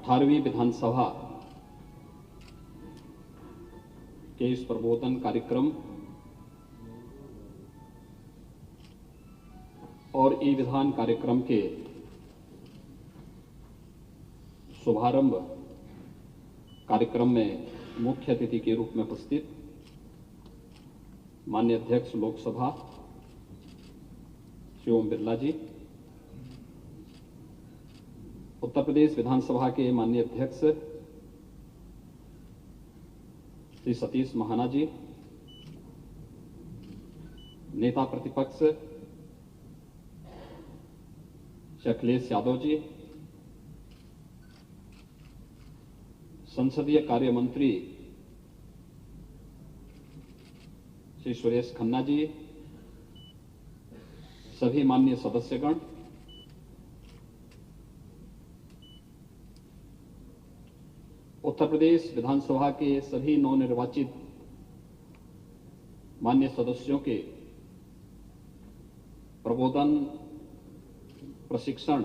18वीं विधानसभा के इस प्रबोधन कार्यक्रम और ई विधान कार्यक्रम के शुभारंभ कार्यक्रम में मुख्य अतिथि के रूप में उपस्थित माननीय अध्यक्ष लोकसभा श्री ओम बिरला जी, उत्तर प्रदेश विधानसभा के माननीय अध्यक्ष श्री सतीश महाना जी, नेता प्रतिपक्ष श्री अखिलेश यादव जी, संसदीय कार्य मंत्री श्री सुरेश खन्ना जी, सभी माननीय सदस्यगण, उत्तर प्रदेश विधानसभा के सभी नवनिर्वाचित माननीय सदस्यों के प्रबोधन प्रशिक्षण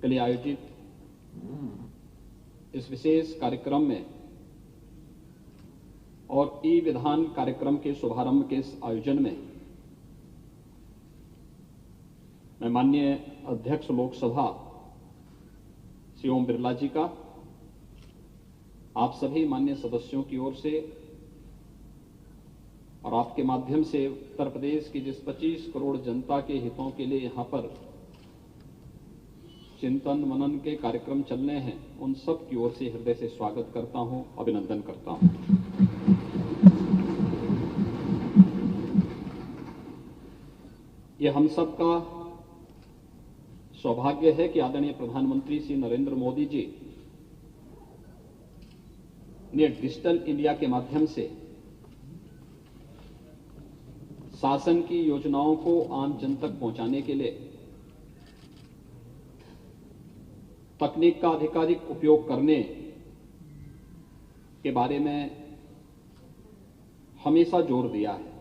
के लिए आयोजित इस विशेष कार्यक्रम में और ई विधान कार्यक्रम के शुभारंभ के इस आयोजन में मैं माननीय अध्यक्ष लोकसभा श्री ओम बिरला जी का आप सभी माननीय सदस्यों की ओर से और आपके माध्यम से उत्तर प्रदेश की जिस 25 करोड़ जनता के हितों के लिए यहां पर चिंतन मनन के कार्यक्रम चलने हैं, उन सब की ओर से हृदय से स्वागत करता हूं, अभिनंदन करता हूं। यह हम सब का सौभाग्य है कि आदरणीय प्रधानमंत्री श्री नरेंद्र मोदी जी ने डिजिटल इंडिया के माध्यम से शासन की योजनाओं को आम जन तक पहुंचाने के लिए तकनीक का अधिकाधिक उपयोग करने के बारे में हमेशा जोर दिया है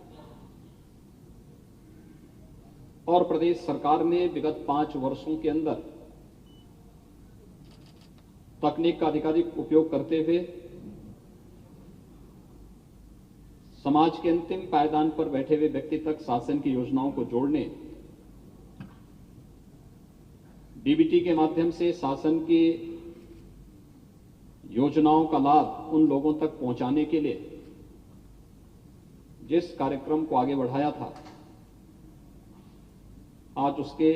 और प्रदेश सरकार ने विगत 5 वर्षों के अंदर तकनीक का अधिकाधिक उपयोग करते हुए समाज के अंतिम पायदान पर बैठे हुए व्यक्ति तक शासन की योजनाओं को जोड़ने, डीबीटी के माध्यम से शासन की योजनाओं का लाभ उन लोगों तक पहुंचाने के लिए जिस कार्यक्रम को आगे बढ़ाया था, आज उसके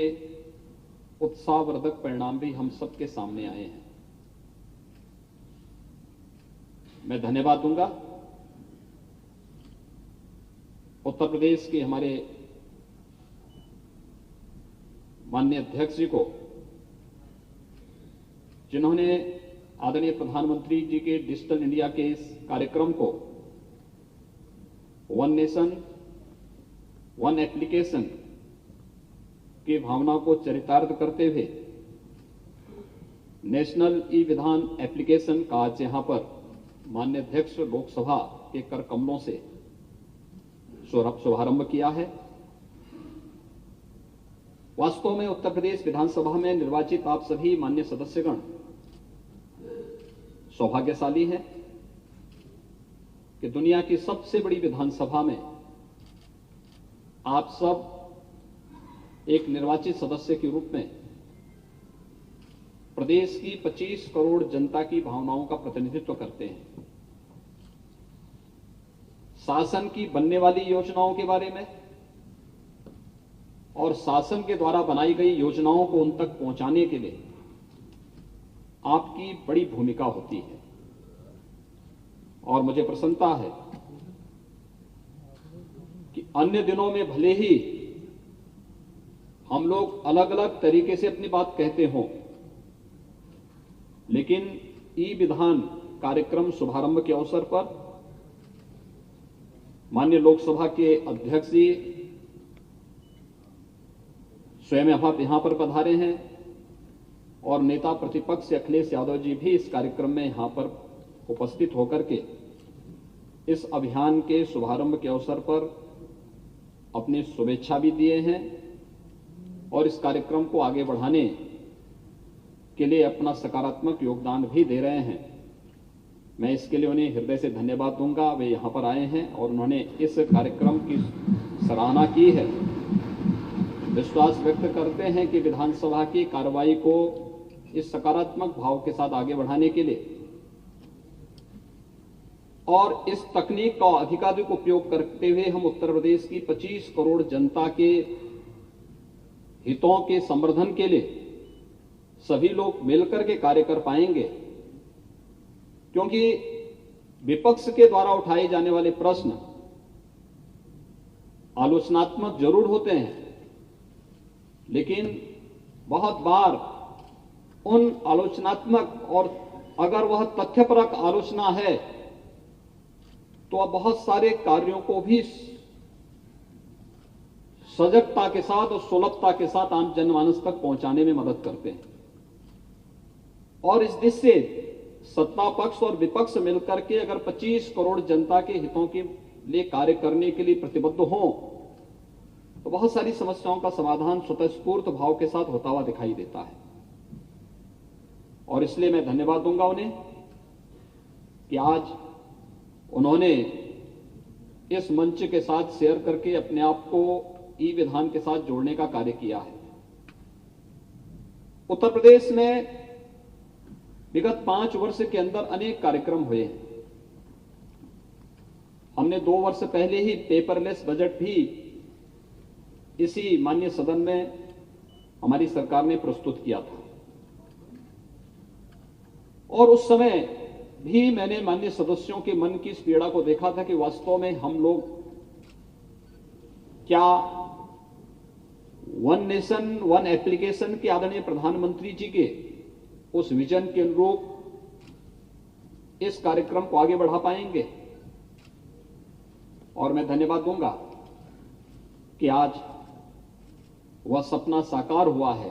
उत्साहवर्धक परिणाम भी हम सबके सामने आए हैं। मैं धन्यवाद दूंगा उत्तर प्रदेश के हमारे माननीय अध्यक्ष जी को, जिन्होंने आदरणीय प्रधानमंत्री जी के डिजिटल इंडिया के इस कार्यक्रम को वन नेशन वन एप्लीकेशन की भावना को चरितार्थ करते हुए नेशनल ई विधान एप्लीकेशन का आज यहां पर माननीय अध्यक्ष लोकसभा के कर कमलों से शुभारंभ किया है। वास्तव में उत्तर प्रदेश विधानसभा में निर्वाचित आप सभी माननीय सदस्यगण सौभाग्यशाली हैं कि दुनिया की सबसे बड़ी विधानसभा में आप सब एक निर्वाचित सदस्य के रूप में प्रदेश की 25 करोड़ जनता की भावनाओं का प्रतिनिधित्व करते हैं। शासन की बनने वाली योजनाओं के बारे में और शासन के द्वारा बनाई गई योजनाओं को उन तक पहुंचाने के लिए आपकी बड़ी भूमिका होती है और मुझे प्रसन्नता है कि अन्य दिनों में भले ही हम लोग अलग अलग तरीके से अपनी बात कहते हों, लेकिन ई विधान कार्यक्रम शुभारंभ के अवसर पर माननीय लोकसभा के अध्यक्ष जी स्वयं यहां पर पधारे हैं और नेता प्रतिपक्ष अखिलेश यादव जी भी इस कार्यक्रम में यहां पर उपस्थित होकर के इस अभियान के शुभारंभ के अवसर पर अपनी शुभेच्छा भी दिए हैं और इस कार्यक्रम को आगे बढ़ाने के लिए अपना सकारात्मक योगदान भी दे रहे हैं। मैं इसके लिए उन्हें हृदय से धन्यवाद दूंगा। वे यहाँ पर आए हैं और उन्होंने इस कार्यक्रम की सराहना की है। विश्वास व्यक्त करते हैं कि विधानसभा की कार्रवाई को इस सकारात्मक भाव के साथ आगे बढ़ाने के लिए और इस तकनीक का अधिकाधिक उपयोग करते हुए हम उत्तर प्रदेश की 25 करोड़ जनता के हितों के संवर्धन के लिए सभी लोग मिलकर के कार्य कर पाएंगे, क्योंकि विपक्ष के द्वारा उठाए जाने वाले प्रश्न आलोचनात्मक जरूर होते हैं, लेकिन बहुत बार उन आलोचनात्मक और अगर वह तथ्यपरक आलोचना है तो अब बहुत सारे कार्यों को भी सजगता के साथ और सुलभता के साथ आम जनमानस तक पहुंचाने में मदद करते हैं। और इस दिशा से सत्ता पक्ष और विपक्ष मिलकर के अगर 25 करोड़ जनता के हितों के लिए कार्य करने के लिए प्रतिबद्ध हों तो बहुत सारी समस्याओं का समाधान स्वतःस्फूर्त भाव के साथ होता हुआ दिखाई देता है। और इसलिए मैं धन्यवाद दूंगा उन्हें कि आज उन्होंने इस मंच के साथ शेयर करके अपने आप को ई विधान के साथ जोड़ने का कार्य किया है। उत्तर प्रदेश में विगत 5 वर्ष के अंदर अनेक कार्यक्रम हुए हैं। हमने 2 वर्ष पहले ही पेपरलेस बजट भी इसी माननीय सदन में हमारी सरकार ने प्रस्तुत किया था और उस समय भी मैंने माननीय सदस्यों के मन की इस पीड़ा को देखा था कि वास्तव में हम लोग क्या वन नेशन वन एप्लीकेशन के आदरणीय प्रधानमंत्री जी के उस विजन के अनुरूप इस कार्यक्रम को आगे बढ़ा पाएंगे। और मैं धन्यवाद दूंगा कि आज वह सपना साकार हुआ है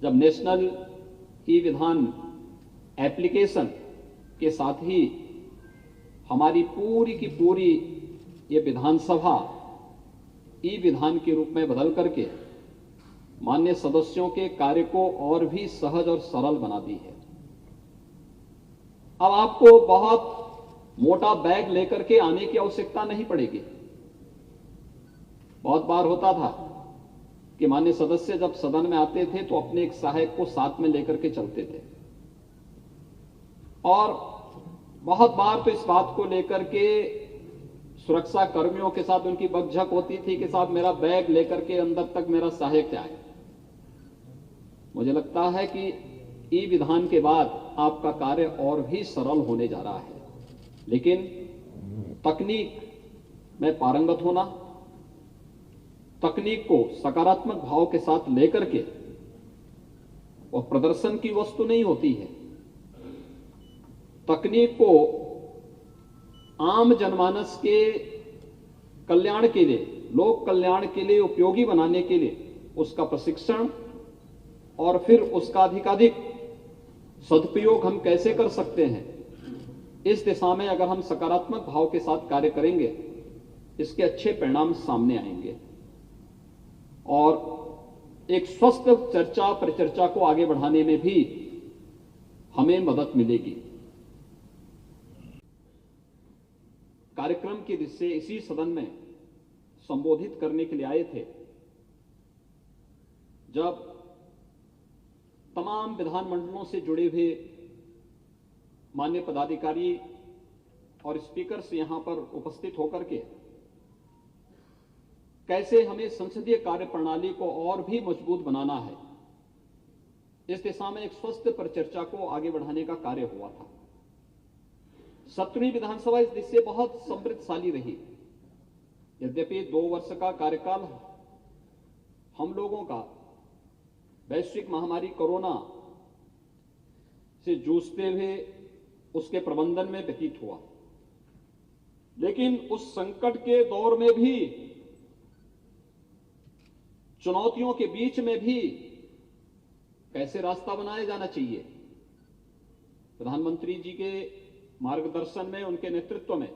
जब नेशनल ई विधान एप्लीकेशन के साथ ही हमारी पूरी की पूरी ये विधानसभा ई विधान के रूप में बदल करके माननीय सदस्यों के कार्य को और भी सहज और सरल बना दी है। अब आपको बहुत मोटा बैग लेकर के आने की आवश्यकता नहीं पड़ेगी। बहुत बार होता था कि माननीय सदस्य जब सदन में आते थे तो अपने एक सहायक को साथ में लेकर के चलते थे और बहुत बार तो इस बात को लेकर के सुरक्षा कर्मियों के साथ उनकी बकझक होती थी कि साहब मेरा बैग लेकर के अंदर तक मेरा सहायक जाए। मुझे लगता है कि ई विधान के बाद आपका कार्य और भी सरल होने जा रहा है, लेकिन तकनीक में पारंगत होना, तकनीक को सकारात्मक भाव के साथ लेकर के और प्रदर्शन की वस्तु नहीं होती है। तकनीक को आम जनमानस के कल्याण के लिए, लोक कल्याण के लिए उपयोगी बनाने के लिए उसका प्रशिक्षण और फिर उसका अधिकाधिक सदुपयोग हम कैसे कर सकते हैं, इस दिशा में अगर हम सकारात्मक भाव के साथ कार्य करेंगे इसके अच्छे परिणाम सामने आएंगे और एक स्वस्थ चर्चा परिचर्चा को आगे बढ़ाने में भी हमें मदद मिलेगी। कार्यक्रम के दिशा इसी सदन में संबोधित करने के लिए आए थे जब तमाम विधानमंडलों से जुड़े हुए माननीय पदाधिकारी और स्पीकर से यहां पर उपस्थित होकर के कैसे हमें संसदीय कार्य प्रणाली को और भी मजबूत बनाना है, इस दिशा में एक स्वस्थ परिचर्चा को आगे बढ़ाने का कार्य हुआ था। 17वीं विधानसभा इस दिशा से बहुत समृद्धशाली रही। यद्यपि 2 वर्ष का कार्यकाल हम लोगों का वैश्विक महामारी कोरोना से जूझते हुए उसके प्रबंधन में व्यतीत हुआ, लेकिन उस संकट के दौर में भी, चुनौतियों के बीच में भी कैसे रास्ता बनाया जाना चाहिए, प्रधानमंत्री जी के मार्गदर्शन में, उनके नेतृत्व में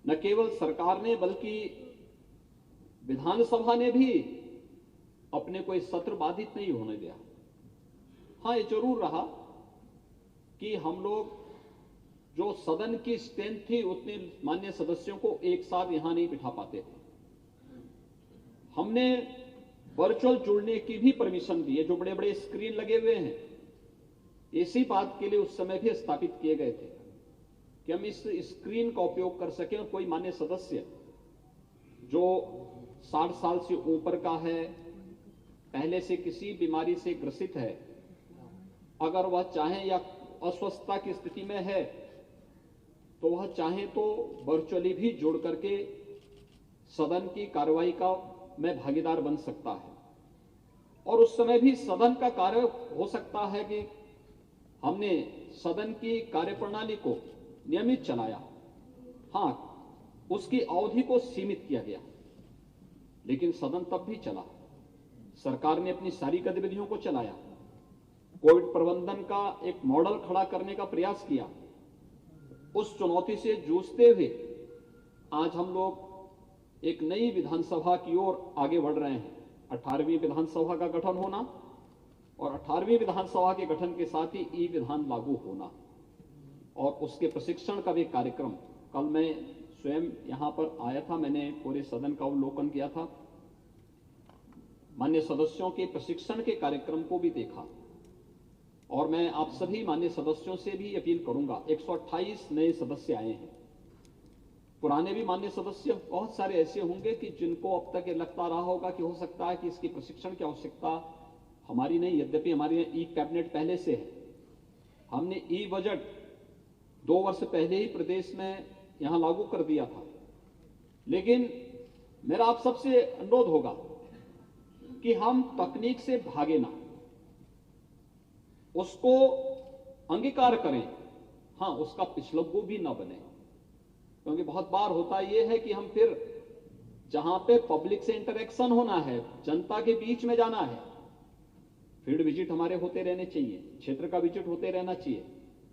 न केवल सरकार ने बल्कि विधानसभा ने भी अपने कोई सत्र बाधित नहीं होने दिया। हाँ, ये जरूर रहा कि हम लोग जो सदन की स्ट्रेंथ थी उतने मान्य सदस्यों को एक साथ यहां नहीं बिठा पाते थे। हमने वर्चुअल जुड़ने की भी परमिशन दी है। जो बड़े बड़े स्क्रीन लगे हुए हैं, इसी बात के लिए उस समय भी स्थापित किए गए थे कि हम इस स्क्रीन का उपयोग कर सकें और कोई मान्य सदस्य जो 60 साल से ऊपर का है, पहले से किसी बीमारी से ग्रसित है, अगर वह चाहे या अस्वस्थता की स्थिति में है तो वह चाहे तो वर्चुअली भी जोड़ करके सदन की कार्रवाई का में भागीदार बन सकता है। और उस समय भी सदन का कार्य हो सकता है कि हमने सदन की कार्यप्रणाली को नियमित चलाया। हां, उसकी अवधि को सीमित किया गया, लेकिन सदन तब भी चला। सरकार ने अपनी सारी गतिविधियों को चलाया, कोविड प्रबंधन का एक मॉडल खड़ा करने का प्रयास किया। उस चुनौती से जूझते हुए आज हम लोग एक नई विधानसभा की ओर आगे बढ़ रहे हैं। 18वीं विधानसभा का गठन होना और 18वीं विधानसभा के गठन के साथ ही ई विधान लागू होना और उसके प्रशिक्षण का भी कार्यक्रम। कल मैं स्वयं यहां पर आया था, मैंने पूरे सदन का अवलोकन किया था, मान्य सदस्यों के प्रशिक्षण के कार्यक्रम को भी देखा। और मैं आप सभी मान्य सदस्यों से भी अपील करूंगा, 128 नए सदस्य आए हैं। पुराने भी मान्य सदस्य बहुत सारे ऐसे होंगे कि जिनको अब तक ये लगता रहा होगा कि हो सकता है कि इसकी प्रशिक्षण की आवश्यकता हमारी नहीं, यद्यपि हमारे ई कैबिनेट पहले से है। हमने ई बजट 2 वर्ष पहले ही प्रदेश में यहां लागू कर दिया था। लेकिन मेरा आप सबसे अनुरोध होगा कि हम तकनीक से भागे ना, उसको अंगीकार करें। हां, उसका पिछलग्गू भी ना बने, क्योंकि बहुत बार होता यह है कि हम फिर जहां पे पब्लिक से इंटरेक्शन होना है, जनता के बीच में जाना है, फील्ड विजिट हमारे होते रहने चाहिए, क्षेत्र का विजिट होते रहना चाहिए।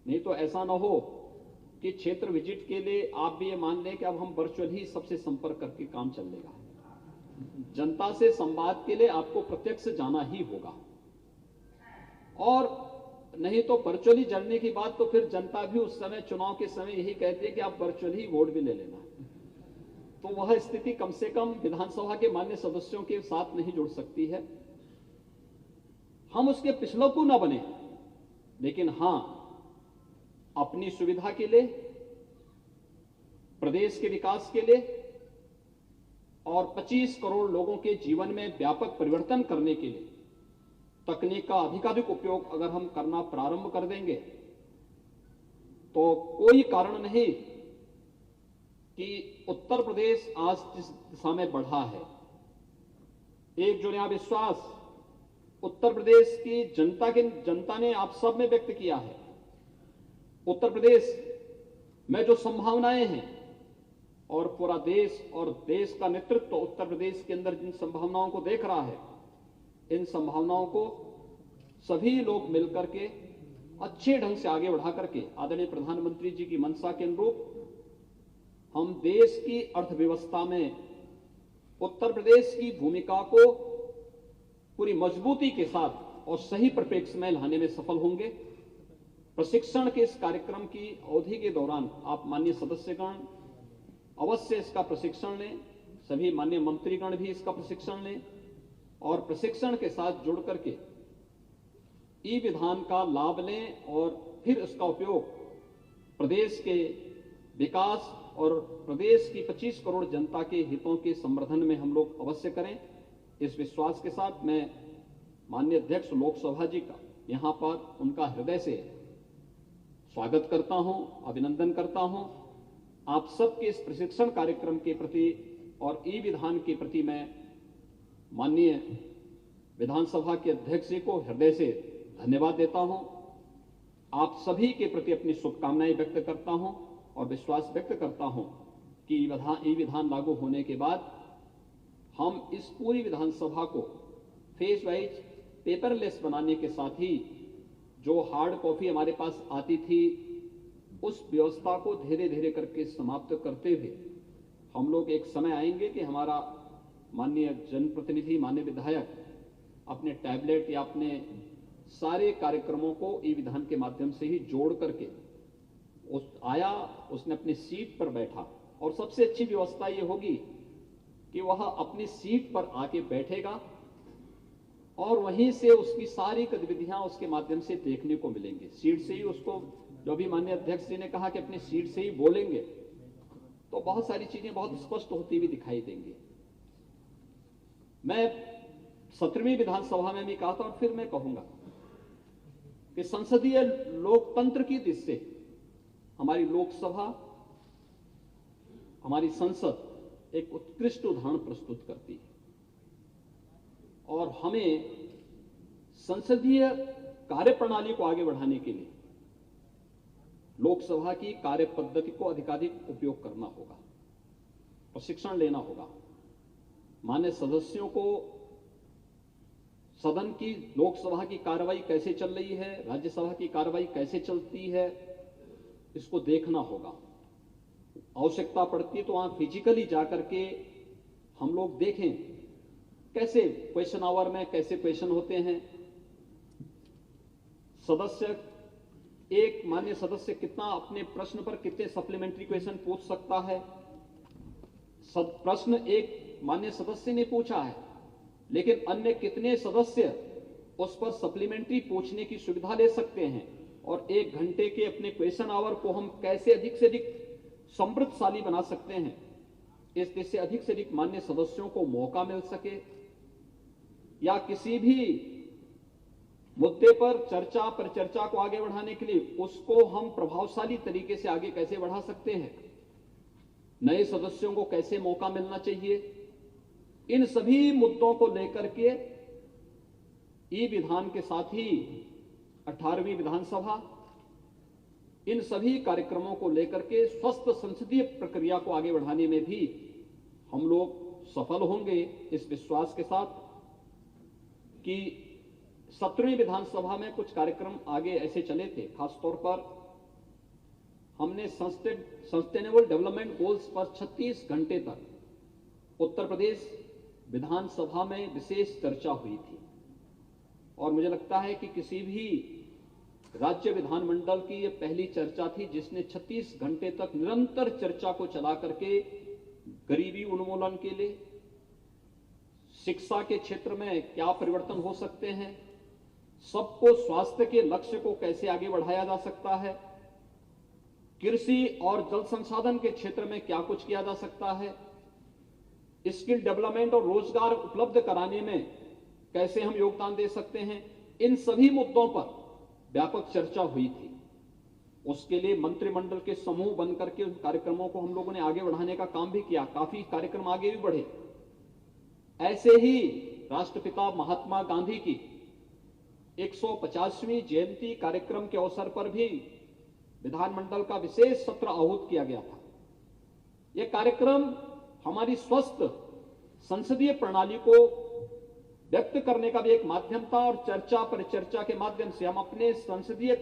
नहीं तो ऐसा ना हो कि क्षेत्र विजिट के लिए आप भी ये मान लें कि अब हम वर्चुअल ही सबसे संपर्क करके काम चल लेगा। जनता से संवाद के लिए आपको प्रत्यक्ष जाना ही होगा, और नहीं तो वर्चुअली जड़ने की बात तो फिर जनता भी उस समय चुनाव के समय यही कहती है कि आप वर्चुअली वोट भी ले लेना। तो वह स्थिति कम से कम विधानसभा के मान्य सदस्यों के साथ नहीं जुड़ सकती है। हम उसके पिछलग्गू न बने, लेकिन हां, अपनी सुविधा के लिए, प्रदेश के विकास के लिए और 25 करोड़ लोगों के जीवन में व्यापक परिवर्तन करने के लिए तकनीक का अधिकाधिक उपयोग अगर हम करना प्रारंभ कर देंगे तो कोई कारण नहीं कि उत्तर प्रदेश आज जिस दिशा में बढ़ा है, एक जो नया विश्वास उत्तर प्रदेश की जनता ने आप सब में व्यक्त किया है। उत्तर प्रदेश में जो संभावनाएं हैं और पूरा देश और देश का नेतृत्व उत्तर प्रदेश के अंदर जिन संभावनाओं को देख रहा है, इन संभावनाओं को सभी लोग मिलकर के अच्छे ढंग से आगे बढ़ा करके आदरणीय प्रधानमंत्री जी की मंशा के अनुरूप हम देश की अर्थव्यवस्था में उत्तर प्रदेश की भूमिका को पूरी मजबूती के साथ और सही परिप्रेक्ष्य में लाने में सफल होंगे। प्रशिक्षण के इस कार्यक्रम की अवधि के दौरान आप माननीय सदस्यगण अवश्य इसका प्रशिक्षण लें, सभी माननीय मंत्रीगण भी इसका प्रशिक्षण लें और प्रशिक्षण के साथ जुड़ करके ई विधान का लाभ लें और फिर इसका उपयोग प्रदेश के विकास और प्रदेश की 25 करोड़ जनता के हितों के संवर्धन में हम लोग अवश्य करें। इस विश्वास के साथ मैं माननीय अध्यक्ष लोकसभा जी का यहां पर उनका हृदय से स्वागत करता हूं, अभिनंदन करता हूं। आप सबके इस प्रशिक्षण कार्यक्रम के प्रति और ई विधान के प्रति मैं माननीय विधानसभा के अध्यक्ष जी को हृदय से धन्यवाद देता हूं। आप सभी के प्रति अपनी शुभकामनाएं व्यक्त करता हूं और विश्वास व्यक्त करता हूं कि ई विधान लागू होने के बाद हम इस पूरी विधानसभा को फेज वाइज पेपरलेस बनाने के साथ ही जो हार्ड कॉपी हमारे पास आती थी उस व्यवस्था को धीरे धीरे करके समाप्त करते हुए हम लोग एक समय आएंगे कि हमारा माननीय जनप्रतिनिधि, माननीय विधायक अपने टैबलेट या अपने सारे कार्यक्रमों को ई विधान के माध्यम से ही जोड़ करके उसने अपनी सीट पर बैठा, और सबसे अच्छी व्यवस्था यह होगी कि वह अपनी सीट पर आके बैठेगा और वहीं से उसकी सारी गतिविधियां उसके माध्यम से देखने को मिलेंगी। सीट से ही उसको, जो भी माननीय अध्यक्ष जी ने कहा कि अपनी सीट से ही बोलेंगे, तो बहुत सारी चीजें बहुत स्पष्ट होती हुई दिखाई देंगी। मैं 17वीं विधानसभा में भी कहा था और फिर मैं कहूंगा कि संसदीय लोकतंत्र की दृष्टि से हमारी लोकसभा, हमारी संसद एक उत्कृष्ट उदाहरण प्रस्तुत करती है, और हमें संसदीय कार्यप्रणाली को आगे बढ़ाने के लिए लोकसभा की कार्य पद्धति को अधिकाधिक उपयोग करना होगा, प्रशिक्षण लेना होगा। मान्य सदस्यों को सदन की, लोकसभा की कार्रवाई कैसे चल रही है, राज्यसभा की कार्रवाई कैसे चलती है, इसको देखना होगा। आवश्यकता पड़ती है तो वहां फिजिकली जाकर के हम लोग देखें कैसे क्वेश्चन आवर में कैसे क्वेश्चन होते हैं, सदस्य, एक मान्य सदस्य कितना अपने प्रश्न पर कितने सप्लीमेंट्री क्वेश्चन पूछ सकता है। प्रश्न एक मान्य सदस्य ने पूछा है, लेकिन अन्य कितने सदस्य उस पर सप्लीमेंट्री पूछने की सुविधा ले सकते हैं, और 1 घंटे के अपने क्वेश्चन आवर को हम कैसे अधिक से अधिक समृद्धशाली बना सकते हैं, इस देश से अधिक मान्य सदस्यों को मौका मिल सके, या किसी भी मुद्दे पर चर्चा को आगे बढ़ाने के लिए उसको हम प्रभावशाली तरीके से आगे कैसे बढ़ा सकते हैं, नए सदस्यों को कैसे मौका मिलना चाहिए, इन सभी मुद्दों को लेकर के ई विधान के साथ ही 18वीं विधानसभा इन सभी कार्यक्रमों को लेकर के स्वस्थ संसदीय प्रक्रिया को आगे बढ़ाने में भी हम लोग सफल होंगे, इस विश्वास के साथ कि 17वीं विधानसभा में कुछ कार्यक्रम आगे ऐसे चले थे। खासतौर पर हमने सस्टेनेबल डेवलपमेंट गोल्स पर 36 घंटे तक उत्तर प्रदेश विधानसभा में विशेष चर्चा हुई थी, और मुझे लगता है कि किसी भी राज्य विधानमंडल की यह पहली चर्चा थी जिसने 36 घंटे तक निरंतर चर्चा को चला करके गरीबी उन्मूलन के लिए, शिक्षा के क्षेत्र में क्या परिवर्तन हो सकते हैं, सबको स्वास्थ्य के लक्ष्य को कैसे आगे बढ़ाया जा सकता है, कृषि और जल संसाधन के क्षेत्र में क्या कुछ किया जा सकता है, स्किल डेवलपमेंट और रोजगार उपलब्ध कराने में कैसे हम योगदान दे सकते हैं, इन सभी मुद्दों पर व्यापक चर्चा हुई थी। उसके लिए मंत्रिमंडल के समूह बनकर के उन कार्यक्रमों को हम लोगों ने आगे बढ़ाने का काम भी किया, काफी कार्यक्रम आगे भी बढ़े। ऐसे ही राष्ट्रपिता महात्मा गांधी की 150वीं जयंती कार्यक्रम के अवसर पर भी विधानमंडल का विशेष सत्र आहूत किया गया था। यह कार्यक्रम हमारी स्वस्थ संसदीय प्रणाली को व्यक्त करने का भी एक माध्यम था, और चर्चा परिचर्चा के माध्यम से हम अपने संसदीय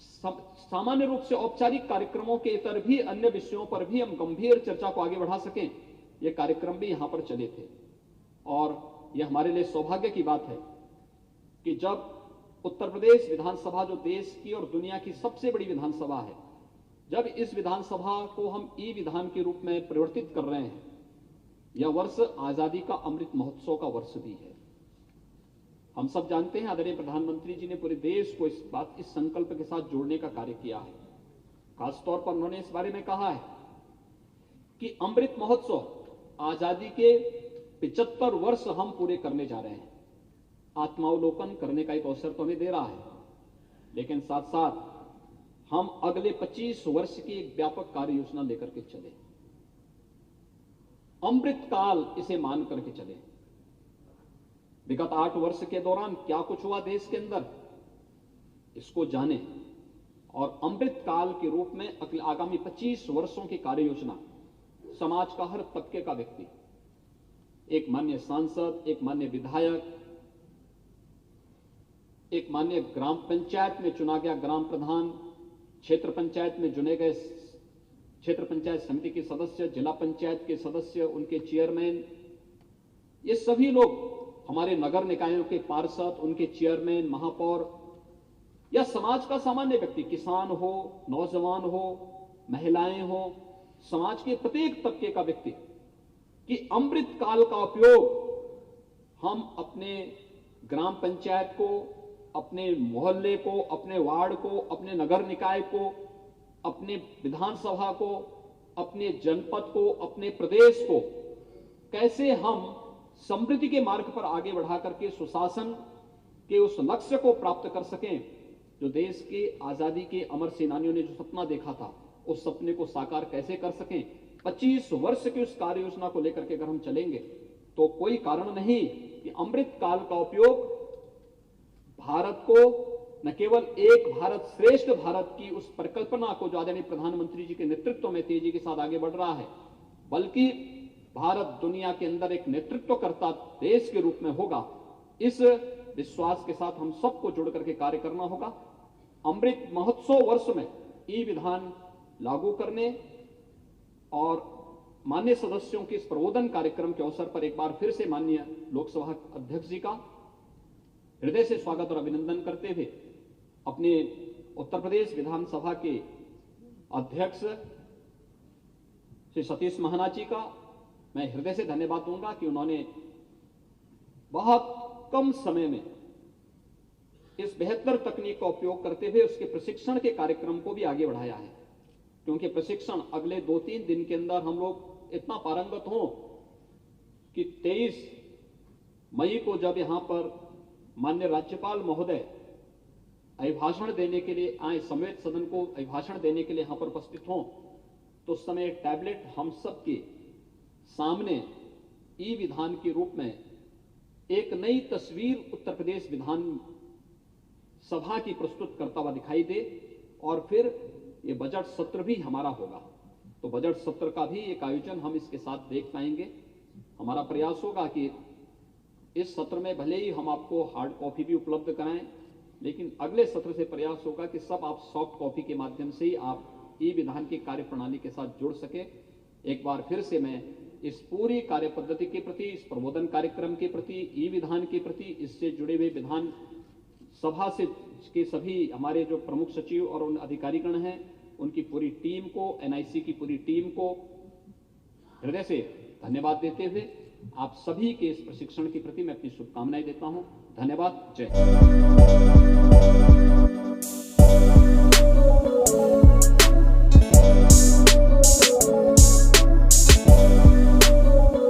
सामान्य रूप से औपचारिक कार्यक्रमों के इतर भी अन्य विषयों पर भी हम गंभीर चर्चा को आगे बढ़ा सकें। ये कार्यक्रम भी यहां पर चले थे, और यह हमारे लिए सौभाग्य की बात है कि जब उत्तर प्रदेश विधानसभा, जो देश की और दुनिया की सबसे बड़ी विधानसभा है, जब इस विधानसभा को हम ई विधान के रूप में परिवर्तित कर रहे हैं, यह वर्ष आजादी का अमृत महोत्सव का वर्ष भी है। हम सब जानते हैं आदरणीय प्रधानमंत्री जी ने पूरे देश को इस संकल्प के साथ जोड़ने का कार्य किया है। खासतौर पर उन्होंने इस बारे में कहा है कि अमृत महोत्सव, आजादी के 75 वर्ष हम पूरे करने जा रहे हैं। आत्मावलोकन करने का एक अवसर तो हमें दे रहा है, लेकिन साथ साथ हम अगले 25 वर्ष की एक व्यापक कार्य योजना लेकर के चले, अमृत काल इसे मान करके चले। विगत 8 वर्ष के दौरान क्या कुछ हुआ देश के अंदर, इसको जाने, और अमृत काल के रूप में आगामी 25 वर्षों की कार्य योजना, समाज का हर तबके का व्यक्ति, एक माननीय सांसद, एक माननीय विधायक, एक माननीय ग्राम पंचायत में चुना गया ग्राम प्रधान, क्षेत्र पंचायत में चुने गए क्षेत्र पंचायत समिति के सदस्य, जिला पंचायत के सदस्य, उनके चेयरमैन, ये सभी लोग हमारे नगर निकायों के पार्षद, उनके चेयरमैन, महापौर या समाज का सामान्य व्यक्ति, किसान हो, नौजवान हो, महिलाएं हो, समाज के प्रत्येक तबके का व्यक्ति, कि अमृत काल का उपयोग हम अपने ग्राम पंचायत को, अपने मोहल्ले को, अपने वार्ड को, अपने नगर निकाय को, अपने विधानसभा को, अपने जनपद को, अपने प्रदेश को कैसे हम समृद्धि के मार्ग पर आगे बढ़ा करके सुशासन के उस लक्ष्य को प्राप्त कर सकें जो देश के आजादी के अमर सेनानियों ने जो सपना देखा था, उस सपने को साकार कैसे कर सकें। 25 वर्ष की उस कार्य योजना को लेकर के अगर हम चलेंगे तो कोई कारण नहीं कि अमृत काल का उपयोग भारत को न केवल एक भारत श्रेष्ठ भारत की उस परिकल्पना को जो आदरणीय प्रधानमंत्री जी के नेतृत्व में तेजी के साथ आगे बढ़ रहा है, बल्कि भारत दुनिया के अंदर एक नेतृत्वकर्ता देश के रूप में होगा। इस विश्वास के साथ हम सबको जुड़ करके कार्य करना होगा। अमृत महोत्सव वर्ष में ई विधान लागू करने और माननीय सदस्यों के इस प्रबोधन कार्यक्रम के अवसर पर एक बार फिर से माननीय लोकसभा अध्यक्ष जी का हृदय से स्वागत और अभिनंदन करते हुए अपने उत्तर प्रदेश विधानसभा के अध्यक्ष श्री सतीश महाना जी का मैं हृदय से धन्यवाद दूंगा कि उन्होंने बहुत कम समय में इस बेहतर तकनीक का उपयोग करते हुए उसके प्रशिक्षण के कार्यक्रम को भी आगे बढ़ाया है। क्योंकि प्रशिक्षण अगले 2-3 दिन के अंदर हम लोग इतना पारंगत हों कि 23 मई को जब यहां पर माननीय राज्यपाल महोदय अभिभाषण देने के लिए आए, समेत सदन को अभिभाषण देने के लिए यहां पर उपस्थित हों, तो उस समय एक टैबलेट हम सबके सामने ई विधान के रूप में एक नई तस्वीर उत्तर प्रदेश विधान सभा की प्रस्तुत करता हुआ दिखाई दे। और फिर ये बजट सत्र भी हमारा होगा, तो बजट सत्र का भी एक आयोजन हम इसके साथ देख पाएंगे। हमारा प्रयास होगा कि इस सत्र में भले ही हम आपको हार्ड कॉपी भी उपलब्ध कराएं, लेकिन अगले सत्र से प्रयास होगा कि सब आप सॉफ्ट कॉपी के माध्यम से ही आप ई विधान की कार्य प्रणाली के साथ जुड़ सके। एक बार फिर से मैं इस पूरी कार्य पद्धति के प्रति, इस प्रबोधन कार्यक्रम के प्रति, ई विधान के प्रति, इससे जुड़े हुए विधान सभा से के सभी हमारे जो प्रमुख सचिव और उन अधिकारीगण हैं, उनकी पूरी टीम को, एनआईसी की पूरी टीम को हृदय से धन्यवाद देते हुए आप सभी के इस प्रशिक्षण के प्रति मैं अपनी शुभकामनाएं देता हूं। धन्यवाद। जय हिंद।